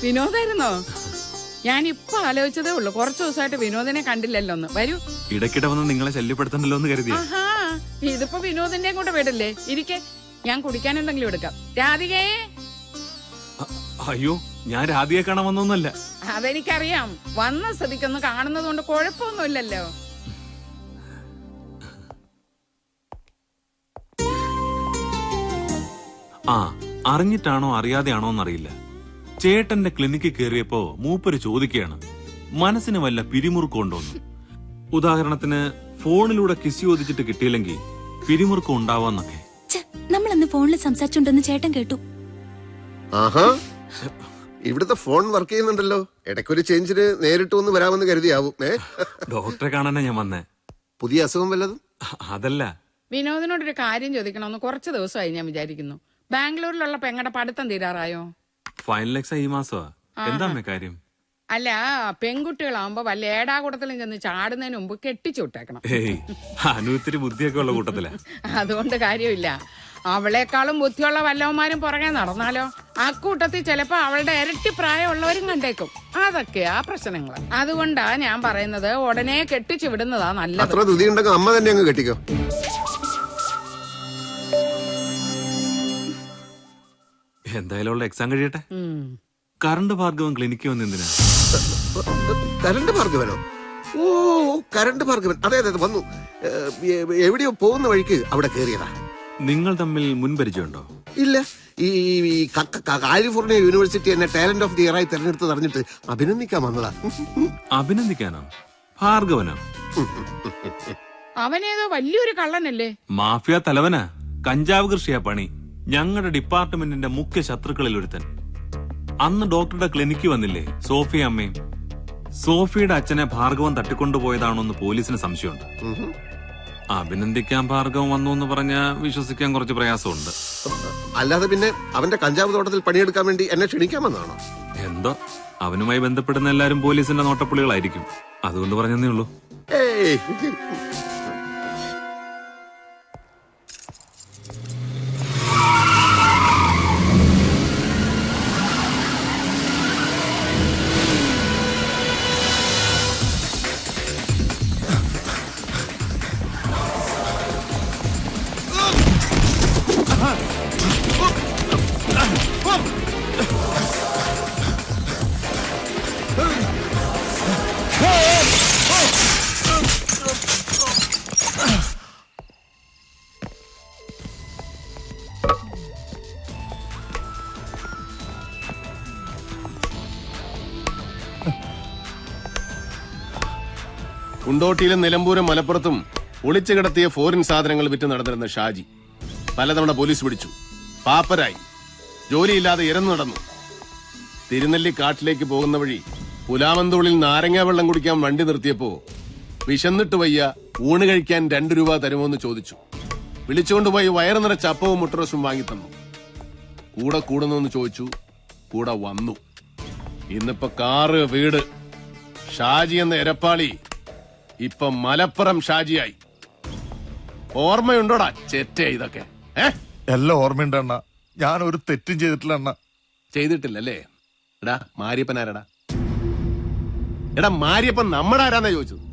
വിനോദായിരുന്നോ? ഞാനിപ്പൊ ആലോചിച്ചതേ ഉള്ളൂ, കുറച്ചു ദിവസമായിട്ട് വിനോദിനെ കണ്ടില്ലല്ലോ. ഒന്ന് വരൂ. ഇടയ്ക്കിടെ വന്ന് നിങ്ങളെ ശല്യപ്പെടുത്തണ്ടല്ലോ എന്ന് കരുതി. ആഹാ, ഇതിപ്പോ വിനോദിന്റെ കൂടെ വീടല്ലേ, ഇരിക്കെ. ഞാൻ കുടിക്കാൻ എന്തെങ്കിലും എടുക്കാം. രാധികേ. അയ്യോ, ഞാൻ രാധികയെ കാണാൻ വന്നൊന്നുമല്ല. അതെനിക്കറിയാം. വന്ന സ്ഥിതിക്കൊന്ന് കാണുന്നത് കൊണ്ട് കുഴപ്പമൊന്നുമില്ലല്ലോ. ആ, അറിഞ്ഞിട്ടാണോ അറിയാതെയാണോ എന്നറിയില്ല, ചേട്ടന്റെ ക്ലിനിക്കിൽ കയറിയപ്പോ മൂപ്പര് ചോദിക്കുകയാണ്, മനസ്സിന് വല്ല പിരിമുറുക്കമുണ്ടോന്ന്. ഉദാഹരണത്തിന് ഫോണിലൂടെ കിസ് ചോദിച്ചിട്ട് കിട്ടിയില്ലെങ്കിൽ പിരിമുറുക്കം ഉണ്ടാവാന്നൊക്കെ. നമ്മളന്ന് ഫോണിൽ സംസാരിച്ചുണ്ടെന്ന് ചേട്ടൻ കേട്ടു. ആഹാ, ഇവിടുത്തെ ഫോൺ വർക്ക് ചെയ്യുന്നുണ്ടല്ലോ. ഇടയ്ക്കൊരു ചേഞ്ചിന് നേരിട്ട് ഒന്ന് വരാമെന്ന് കരുതിയാവും. ഡോക്ടറെ കാണാനാ ഞാൻ വന്നേ. പുതിയ അസുഖം വല്ലതും? അതല്ല, വിനോദിനോടൊരു കാര്യം ചോദിക്കണമെന്ന് കുറച്ച് ദിവസമായി ഞാൻ വിചാരിക്കുന്നു. ബാംഗ്ലൂരിലുള്ള പെങ്ങടെ പഠിത്തം തീരാറായോ? ഫൈനൽ എക്സാം ഈ മാസമാ. എന്താ കാര്യം? അല്ല, പെൺകുട്ടികളാവുമ്പോ വല്ല ഏടാകൂടത്തിലും ചെന്ന് ചാടുന്നതിന് മുമ്പ് കെട്ടിച്ചു വിട്ടേക്കണം. അനുത്തിരി ബുദ്ധിയൊക്കെ ഉള്ള കൂട്ടത്തില. അതുകൊണ്ട് കാര്യമില്ല. അവളെക്കാളും ബുദ്ധിയുള്ള വല്ലവന്മാരും പുറകെ നടന്നാലോ? അക്കൂട്ടത്തിൽ ചിലപ്പോ അവളുടെ ഇരട്ടി പ്രായമുള്ളവരും കണ്ടേക്കും. അതൊക്കെയാ പ്രശ്നങ്ങൾ. അതുകൊണ്ടാ ഞാൻ പറയുന്നത്, ഉടനെ കെട്ടിച്ചു വിടുന്നതാ നല്ലത്. അത്ര ധൃതി ഉണ്ടെങ്കിൽ അമ്മ തന്നെ അങ്ങ് കെട്ടിക്കോ. എന്തായാലും എക്സാം കഴിയട്ടെ. കറണ്ട് ഭാർഗവൻ ക്ലിനിക്ക് വന്നെന്തിനാ? കരണ്ട് ഭാർഗവനോ? ഓ, കരണ്ട് ഭാർഗവൻ. അതെ അതെ, വന്നു. എവിടെയോ പോകുന്ന വഴിക്ക് അവിടെ കയറിയതാ. നിങ്ങൾ തമ്മിൽ മുൻപരിചയമുണ്ടോ? ഇല്ല. ഈ കാലിഫോർണിയ യൂണിവേഴ്സിറ്റി എന്നെ ടാലന്റ് ഓഫ് ദി ഇയർ ആയി തെരഞ്ഞെടുത്ത് പറഞ്ഞിട്ട് അഭിനന്ദിക്കാൻ വന്നതാ. അഭിനന്ദിക്കാനോ? ഭാർഗവനോ? അവനേതോ വലിയൊരു കള്ളനല്ലേ? മാഫിയ തലവനാ. കഞ്ചാവ് കൃഷിയാ പണി. ഞങ്ങളുടെ ഡിപ്പാർട്ട്മെന്റിന്റെ മുഖ്യ ശത്രുക്കളിൽ ഒരുത്തൻ. അന്ന് ഡോക്ടറുടെ ക്ലിനിക്ക് വന്നില്ലേ സോഫിയ അമ്മയും? സോഫിയുടെ അച്ഛനെ ഭാർഗവൻ തട്ടിക്കൊണ്ടുപോയതാണോന്ന് പോലീസിന് സംശയമുണ്ട്. അഭിനന്ദിക്കാൻ ഭാർഗവൻ വന്നു എന്ന് പറഞ്ഞാ വിശ്വസിക്കാൻ കുറച്ച് പ്രയാസമുണ്ട്. അല്ലാതെ പിന്നെ അവന്റെ കഞ്ചാവ് തോട്ടത്തിൽ പണിയെടുക്കാൻ വേണ്ടി എന്നെ ക്ഷണിക്കാമെന്നാണോ? എന്തോ, അവനുമായി ബന്ധപ്പെടുന്ന എല്ലാരും പോലീസിന്റെ നോട്ടപ്പുള്ളികളായിരിക്കും. അതുകൊണ്ട് പറഞ്ഞതേ ഉള്ളൂ. ഏയ്, കുണ്ടോട്ടിയിലും നിലമ്പൂരും മലപ്പുറത്തും ഒളിച്ചു കിടത്തിയ ഫോറിൻ സാധനങ്ങൾ വിറ്റ് നടന്നിരുന്ന ഷാജി പലതവണ പോലീസ് പിടിച്ചു. പാപ്പരായി, ജോലിയില്ലാതെ ഇരന്നു നടന്നു. തിരുനെല്ലി കാട്ടിലേക്ക് പോകുന്ന വഴി പുലാമന്തോളിൽ നാരങ്ങ വെള്ളം കുടിക്കാൻ വണ്ടി നിർത്തിയപ്പോ വിശന്നിട്ട് വയ്യ, ഊണ് കഴിക്കാൻ 2 രൂപ തരുമോന്ന് ചോദിച്ചു. വിളിച്ചുകൊണ്ടുപോയി വയറ് നിറച്ച അപ്പവും മുട്ടറോസും വാങ്ങിത്തന്നു. കൂടെ കൂടുന്നോന്ന് ചോദിച്ചു. കൂടെ വന്നു. ഇന്നിപ്പോ കാറ്, വീട്. ഷാജി എന്ന എരപ്പാളി ഇപ്പൊ മലപ്പുറം ഷാജിയായി. ഓർമ്മയുണ്ടോടാ ചെറ്റേ ഇതൊക്കെ? എല്ലാം ഓർമ്മയുണ്ട് അണ്ണ. ഞാൻ ഒരു തെറ്റും ചെയ്തിട്ടില്ല അണ്ണ. ചെയ്തിട്ടില്ലല്ലേ? എടാ മാരിയപ്പൻ ആരടാ? എടാ മാരിയപ്പൻ നമ്മുടെ ആരാന്നാ ചോദിച്ചത്?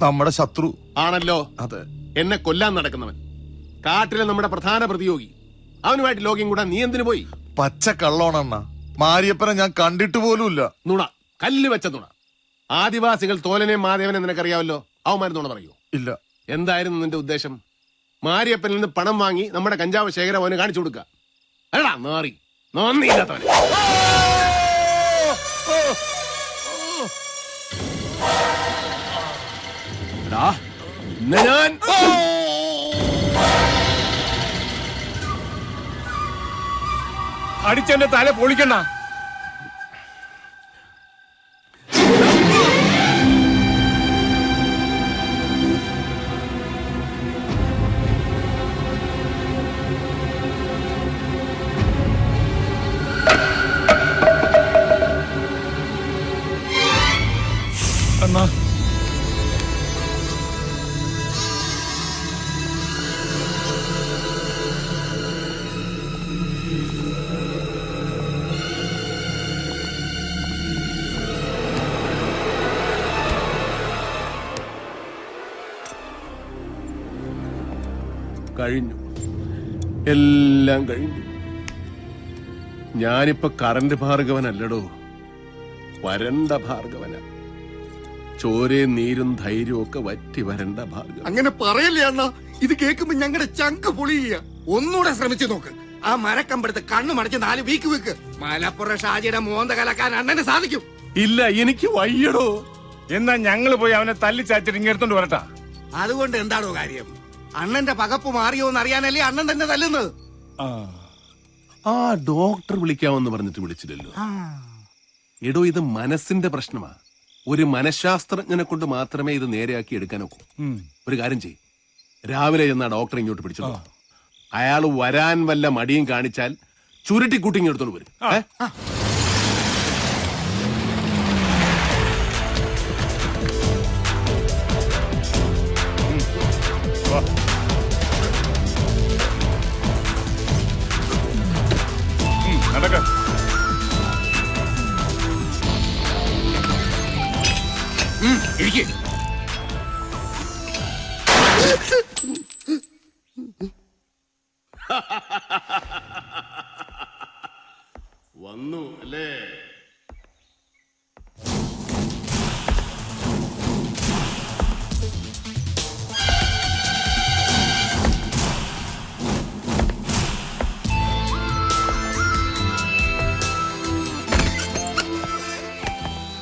നമ്മുടെ ശത്രു ആണല്ലോ. അതെ. എന്നെ കൊല്ലാൻ നടക്കുന്നവൻ, കാട്ടിലെ നമ്മുടെ പ്രധാന പ്രതിയോഗി. അവനുമായിട്ട് ലോകം കൂടാ നീ എന്തിനു പോയി? പച്ച കള്ളോണണ്ണ. മാരിയപ്പനെ ഞാൻ കണ്ടിട്ട് പോലുമില്ല. നുണ, കല്ല് വെച്ച നുണ. ആദിവാസികൾ തോലനെയും മാധവനെ നിനക്കറിയാവല്ലോ. അവന്മാർ നുണ പറയൂ? ഇല്ല. എന്തായിരുന്നു നിന്റെ ഉദ്ദേശം? മാരിയപ്പനിൽ നിന്ന് പണം വാങ്ങി നമ്മുടെ കഞ്ചാവ് ശേഖരം അവന് കാണിച്ചു കൊടുക്കുക. അല്ലടാ നാറി, നന്ദിയില്ലാത്തവന്. ഞാൻ അടിച്ചെന്റെ തല പൊളിക്കണ്ട. അണ്ണാ, കഴിഞ്ഞു, എല്ലാം കഴിഞ്ഞു. ഞാനിപ്പോ കറണ്ട് ഭാർഗവനല്ലടോ, വരണ്ട ഭാർഗവന. ചോരയും നീരും ധൈര്യവും ഒക്കെ വറ്റി വരണ്ട ഭാർഗവൻ. അങ്ങനെ പറയല്ലേ അണ്ണ, ഇത് കേൾക്കുമ്പോ ഞങ്ങളുടെ ചങ്ക് പൊളിയ. ഒന്നുകൂടെ ശ്രമിച്ചു നോക്ക്. ആ മരക്കമ്പെടുത്ത് കണ്ണു മടച്ച് 4 വീക്ക് വെക്ക്. മലപ്പുറം ഷാജിയുടെ മോന്ത കലക്കാൻ അണ്ണന് സാധിക്കും. ഇല്ല, എനിക്ക് വയ്യടോ. എന്നാ ഞങ്ങള് പോയി അവനെ തല്ലിച്ചാച്ചിട്ട് ഇങ്ങെടുത്തോണ്ട് വരട്ടാ. അതുകൊണ്ട് എന്താണോ കാര്യം? അണ്ണന്റെ പകപ്പ് മാറിയോന്ന് അറിയാനല്ലേ അണ്ണൻ തന്നെ തല്ലുന്നത്. ആ ഡോക്ടർ വിളിക്കാമെന്ന് പറഞ്ഞിട്ട് വിളിച്ചില്ലല്ലോ. എടോ, ഇത് മനസ്സിന്റെ പ്രശ്നമാ. ഒരു മനഃശാസ്ത്രജ്ഞനെ കൊണ്ട് മാത്രമേ ഇത് നേരെയാക്കി എടുക്കാനൊക്കൂ. ഒരു കാര്യം ചെയ്യ്, രാവിലെ ചെന്നാ ഡോക്ടറെ ഇങ്ങോട്ട് പിടിച്ചോ. അയാൾ വരാൻ വല്ല മടിയും കാണിച്ചാൽ ചുരുട്ടിക്കൂട്ടി ഇങ്ങോട്ട് വരും. നടക്ക. ഇരിക്ക്. വന്നു അല്ലേ?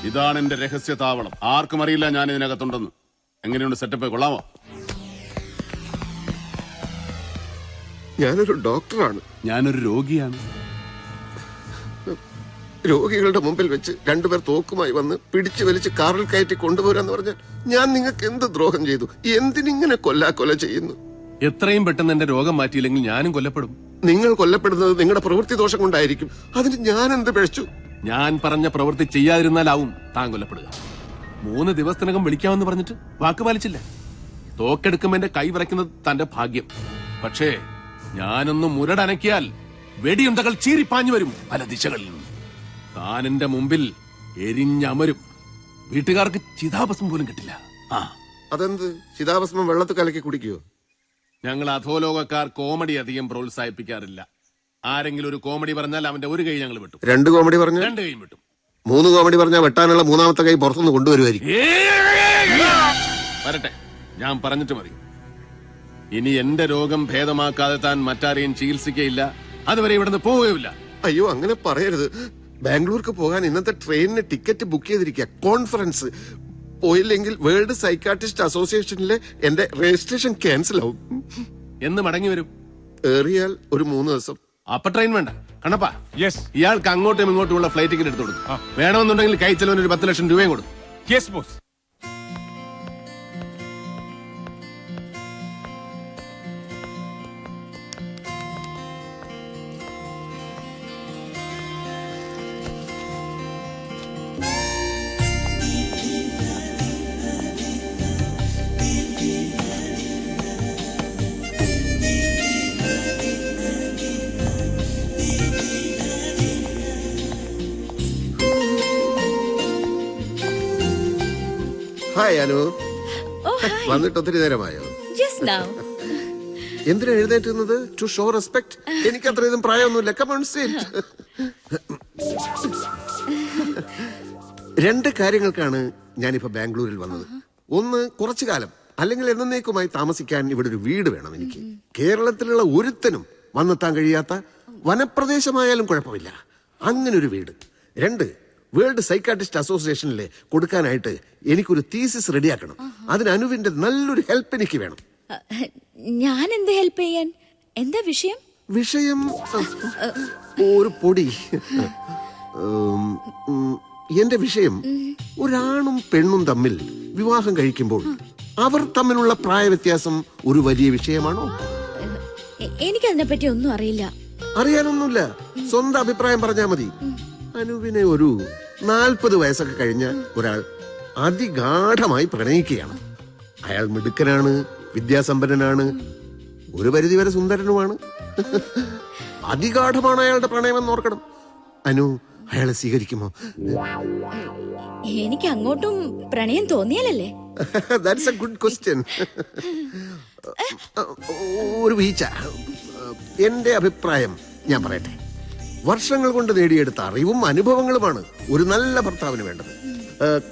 ഇതാണ് എന്റെ രഹസ്യ താവളം. ആർക്കും അറിയില്ല ഞാൻ ഇതിനകത്തുണ്ടെന്ന്. എങ്ങനെയുണ്ട് സെറ്റപ്പ്? കൊള്ളാമോ? ഞാനൊരു ഡോക്ടറാണ്. ഞാനൊരു രോഗിയാണ്. രോഗികളുടെ മുമ്പിൽ വെച്ച് 2 പേർ തോക്കുമായി വന്ന് പിടിച്ചു വലിച്ച് കാറിൽ കയറ്റി കൊണ്ടുപോരാന്ന് പറഞ്ഞാൽ ഞാൻ നിങ്ങൾക്ക് എന്ത് ദ്രോഹം ചെയ്തു? എന്തിനിങ്ങനെ കൊല ചെയ്യുന്നു? എത്രയും പെട്ടെന്ന് എന്റെ രോഗം മാറ്റിയില്ലെങ്കിൽ ഞാനും കൊല്ലപ്പെടും. നിങ്ങൾ കൊല്ലപ്പെടുന്നത് നിങ്ങളുടെ പ്രവൃത്തി ദോഷം കൊണ്ടായിരിക്കും. അതിന് ഞാൻ എന്ത് പിഴച്ചു? ഞാൻ പറഞ്ഞ പ്രവൃത്തി ചെയ്യാതിരുന്നാലാവും താൻ കൊല്ലപ്പെടുക. 3 ദിവസത്തിനകം വിളിക്കാമെന്ന് പറഞ്ഞിട്ട് വാക്ക് പാലിച്ചില്ല. തോക്കെടുക്കുമ്പോ എന്റെ കൈ വിറയ്ക്കുന്നത് തന്റെ ഭാഗ്യം. പക്ഷേ ഞാനൊന്ന് മുരടനക്കിയാൽ വെടിയുണ്ടകൾ ചീറിപ്പാഞ്ഞു വരും പല ദിശകളിൽ നിന്നും. താൻ എന്റെ മുമ്പിൽ എരിഞ്ഞമരും. വീട്ടുകാർക്ക് ചിതാഭസ്മം പോലും കിട്ടില്ല. അതെന്ത്? ചിതാഭസ്മം വെള്ളത്തിൽ കലക്കി കുടിക്കുവോ? ഞങ്ങൾ അധോലോകക്കാർ കോമഡി അധികം പ്രോത്സാഹിപ്പിക്കാറില്ല. ആരെങ്കിലും ഒരു കോമഡി പറഞ്ഞാൽ അവന്റെ ഒരു കൈ ഞങ്ങൾ വിട്ടു. 2 കോമഡി പറഞ്ഞാൽ 2 കൈ വിട്ടു. 3 കോമഡി പറഞ്ഞാൽ വെട്ടാനുള്ള 3ാമത്തെ കൈ പുറത്തുനിന്ന് കൊണ്ടുവരുമായിരിക്കും. വരട്ടെ, ഞാൻ പറഞ്ഞിട്ട് മതി. ഇനി എന്റെ രോഗം ഭേദമാക്കാതെ താൻ മറ്റാരെയും ചികിത്സിക്കയില്ല. അതുവരെ ഇവിടുന്ന് പോവുകയില്ല. അയ്യോ, അങ്ങനെ പറയരുത്. ബാംഗ്ലൂർക്ക് പോകാൻ ഇന്നത്തെ ട്രെയിനിന് ടിക്കറ്റ് ബുക്ക് ചെയ്തിരിക്കുക. കോൺഫറൻസ് പോയില്ലെങ്കിൽ വേൾഡ് സൈക്കാട്രിസ്റ്റ് അസോസിയേഷനിലെ എന്റെ രജിസ്ട്രേഷൻ ക്യാൻസൽ ആവും. എന്ന് മടങ്ങി വരും? ഏറിയാൽ ഒരു 3 ദിവസം. അപ്പൊ ട്രെയിൻ വേണ്ട കണ്ണപ്പാ. യെസ് ഇയാൾക്ക് അങ്ങോട്ടും ഇങ്ങോട്ടുമുള്ള ഫ്ലൈറ്റ് ടിക്കറ്റ് എടുത്തു കൊടുക്കും. വേണമെന്നുണ്ടെങ്കിൽ കൈ ചെലവിന് ഒരു 10 ലക്ഷം രൂപയും കൊടുക്കും. Yes boss. ഹായ് അനു. വന്നിട്ട് ഒത്തിരി നേരമായോ? എന്തിനാ എഴുന്നേറ്റുന്നത്? To show respect. എനിക്ക് അത്രയും പ്രായമൊന്നുമില്ല. Come on sit. 2 കാര്യങ്ങൾക്കാണ് ഞാനിപ്പോ ബാംഗ്ലൂരിൽ വന്നത്. ഒന്ന്, കുറച്ചു കാലം അല്ലെങ്കിൽ എന്നേക്കുമായി താമസിക്കാൻ ഇവിടെ ഒരു വീട് വേണം എനിക്ക്. കേരളത്തിലുള്ള ഒരുത്തനും വന്നെത്താൻ കഴിയാത്ത വനപ്രദേശമായാലും കുഴപ്പമില്ല, അങ്ങനെ ഒരു വീട്. 2, വേൾഡ് സൈക്കാട്രിസ്റ്റ് അസോസിയേഷനിലെ കൊടുക്കാനായിട്ട് എനിക്കൊരു തീസിസ് റെഡിയാക്കണം. അതിന് അനുവിന്റെ നല്ലൊരു ഹെൽപ്പ് എനിക്ക് വേണം. ഞാൻ എന്ത് ഹെൽപ്പ് ചെയ്യാൻ? എന്താ വിഷയം? വിഷയം ഒരു പൊടി. എന്റെ വിഷയം, ഒരാണും പെണ്ണും തമ്മിൽ വിവാഹം കഴിക്കുമ്പോൾ അവർ തമ്മിലുള്ള പ്രായ വ്യത്യാസം ഒരു വലിയ വിഷയമാണോ? എനിക്കതിനെ പറ്റി ഒന്നും അറിയില്ല. അറിയാനൊന്നുമില്ല, സ്വന്തം അഭിപ്രായം പറഞ്ഞാൽ മതി. അനുവിനെ ഒരു 40 വയസ്സൊക്കെ കഴിഞ്ഞ ഒരാൾ അതിഗാഠമായി പ്രണയിക്കുകയാണ്. അയാൾ മിടുക്കനാണ്, വിദ്യാസമ്പന്നനാണ്, ഒരു പരിധിവരെ സുന്ദരനുമാണ്. അതിഗാഠമാണ് അയാളുടെ പ്രണയമെന്ന് ഓർക്കണം. അനു അയാളെ സ്വീകരിക്കുമോ? എനിക്ക് അങ്ങോട്ടും പ്രണയം തോന്നിയാലല്ലേ. That's a good question. ഒരു വീഴ്ച. എന്റെ അഭിപ്രായം ഞാൻ പറയട്ടെ. വർഷങ്ങൾ കൊണ്ട് നേടിയെടുത്ത അറിവും അനുഭവങ്ങളുമാണ് ഒരു നല്ല ഭർത്താവിന് വേണ്ടത്.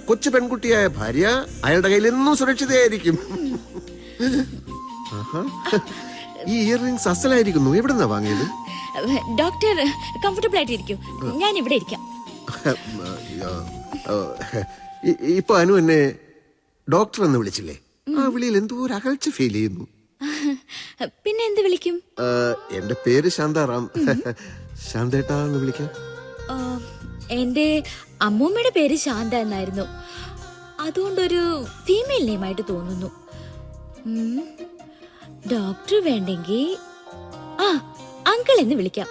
കൊച്ചു പെൺകുട്ടിയായ ഭാര്യ അയാളുടെ കയ്യിൽ എന്നും സുരക്ഷിതയായിരിക്കും. ഈ ഇയർ റിംഗ്സ് അസലായിരിക്കുന്നു. എവിടെന്നാ വാങ്ങിയത്? ഡോക്ടർ കംഫർട്ടബിൾ ആയിട്ടിരിക്കും, ഞാൻ ഇവിടെ ഇരിക്കാം. ഇപ്പൊ അനു എന്നെ ഡോക്ടർ എന്ന് വിളിച്ചില്ലേ? ആ വിളിയിൽ എന്തോ ഒരു അകൽച്ച ഫീൽ ചെയ്യുന്നു. പിന്നെ എന്ത് വിളിക്കും? എന്റെ പേര് ശാന്താറാം. ശാന്തേട്ടാ എന്ന് വിളിക്കാം. എന്റെ അമ്മൂമ്മയുടെ പേര് ശാന്ത എന്നായിരുന്നു. അതുകൊണ്ടൊരു ഫീമെയിൽ നെയിമായിട്ട് തോന്നുന്നു. ഡോക്ടർ വേണ്ടെങ്കിൽ അങ്കിൾ എന്ന് വിളിക്കാം.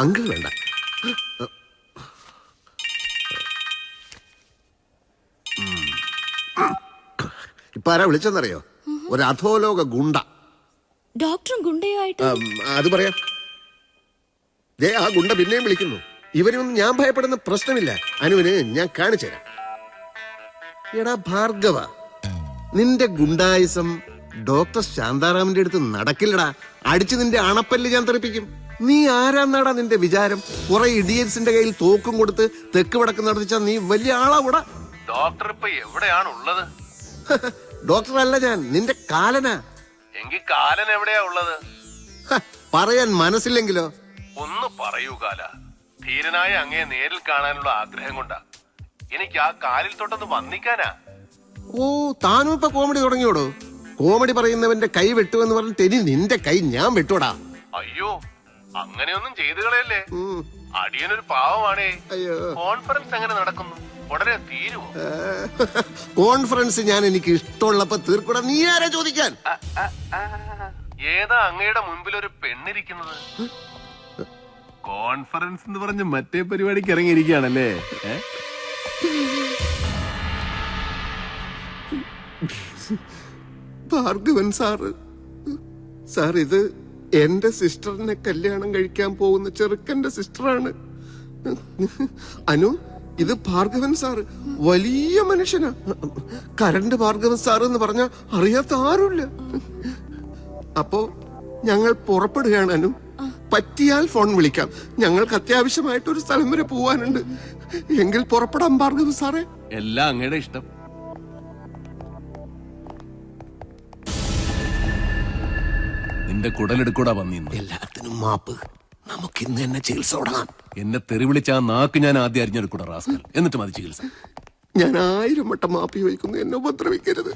അങ്കിൾ വേണ്ട. ഇപ്പൊ ആരാ വിളിച്ചെന്നറിയോ? ഒരു അധോലോക ഗുണ്ട. ഡോക്ടറും ഗുണ്ടയോ ആയിട്ട്? അത് പറയാം. ആ ഗുണ്ട പിന്നെയും വിളിക്കുന്നു. ഇവരൊന്നും ഞാൻ ഭയപ്പെടുന്ന പ്രശ്നമില്ല. അനുവിന് ഞാൻ കാണിച്ചു തരാം. എടാ ഭാർഗവ, നിന്റെ ഗുണ്ടായുസം ഡോക്ടർ ശാന്താറാമിന്റെ അടുത്ത് നടക്കില്ലടാ. അടിച്ച് നിന്റെ അണപ്പല്ല് ഞാൻ തെറിപ്പിക്കും. നീ ആരാന്നാടാ നിന്റെ വിചാരം? കുറെ ഇഡിയൻസിന്റെ കയ്യിൽ തോക്കും കൊടുത്ത് തെക്ക് വടക്ക് നടത്തിച്ചാ നീ വലിയ ആളാകൂടാ. ഡോക്ടർ ഇപ്പൊ എവിടെയാണ് ഉള്ളത്? ഡോക്ടർ അല്ല ഞാൻ, നിന്റെ കാലനാ. എങ്കിൽ കാലൻ എവിടെയാ ഉള്ളത്? പറയാൻ മനസ്സില്ലെങ്കിലോ? ഒന്ന് പറയൂ കാല. ധീരനായ അങ്ങയെ നേരിൽ കാണാനുള്ള ആഗ്രഹം കൊണ്ടാ. എനിക്ക് ആ കാലിൽ തൊട്ടൊന്ന് വന്നിക്കാനാ. ഓ, താനും ഇപ്പൊ കോമഡി തുടങ്ങിയോടോ? കോമഡി പറയുന്നവന്റെ കൈ വെട്ടുമെന്ന് പറഞ്ഞിട്ട് ഇനി നിന്റെ കൈ ഞാൻ വെട്ടൂടാ. അയ്യോ, അങ്ങനെയൊന്നും ചെയ്തു കളയല്ലേ. അടിയനൊരു പാവമാണേ. കോൺഫറൻസ് എങ്ങനെ നടക്കുന്നു? ഉടനെ തീരുവോ? കോൺഫറൻസ് ഞാൻ എനിക്ക് ഇഷ്ടമുള്ളപ്പോ തീർക്കൂടാ. നീ ആരാ ചോദിക്കാൻ? ഏതാ അങ്ങയുടെ മുൻപിൽ ഒരു പെണ്ണിരിക്കുന്നത്? കോൺഫറൻസ് എന്ന് പറഞ്ഞ് മറ്റേ പരിപാടിക്ക് ഇറങ്ങിയിരിക്കുകയാണല്ലേ? ഭാർഗവൻ സാറ്. സാർ, ഇത് എന്റെ സിസ്റ്ററിനെ കല്യാണം കഴിക്കാൻ പോകുന്ന ചെറുക്കന്റെ സിസ്റ്ററാണ്. അനു, ഇത് ഭാർഗവൻ സാറ്. വലിയ മനുഷ്യനാ. കരണ്ട് ഭാർഗവൻ സാർ എന്ന് പറഞ്ഞ അറിയാത്ത ആരുമില്ല. അപ്പോ ഞങ്ങൾ പുറപ്പെടുകയാണ് അനു. പറ്റിയാൽ ഫോൺ വിളിക്കാം. ഞങ്ങൾക്ക് അത്യാവശ്യമായിട്ട് ഒരു സ്ഥലം വരെ പോവാനുണ്ട്. എങ്കിൽ പുറപ്പെടാം ഭാർഗവൻ സാറേ. എല്ലാം അങ്ങയുടെ ഇഷ്ടം. നിന്റെ കുടലെടുക്കൂടാ വന്നിന്ന്. എല്ലാത്തിനും മാപ്പ്. നമുക്ക് ഇന്ന് തന്നെ ചികിത്സ തുടങ്ങാം. എന്നെ തെറി വിളിച്ച ആ നാക്ക് ഞാൻ ആദ്യം അരിഞ്ഞെടുക്കൂടാ റാസ്കൽ. എന്നിട്ട് മതി ചികിത്സ. ഞാൻ 1000 വട്ടം മാപ്പി വയ്ക്കുന്നു. എന്നെ ഉപദ്രവിക്കരുത്.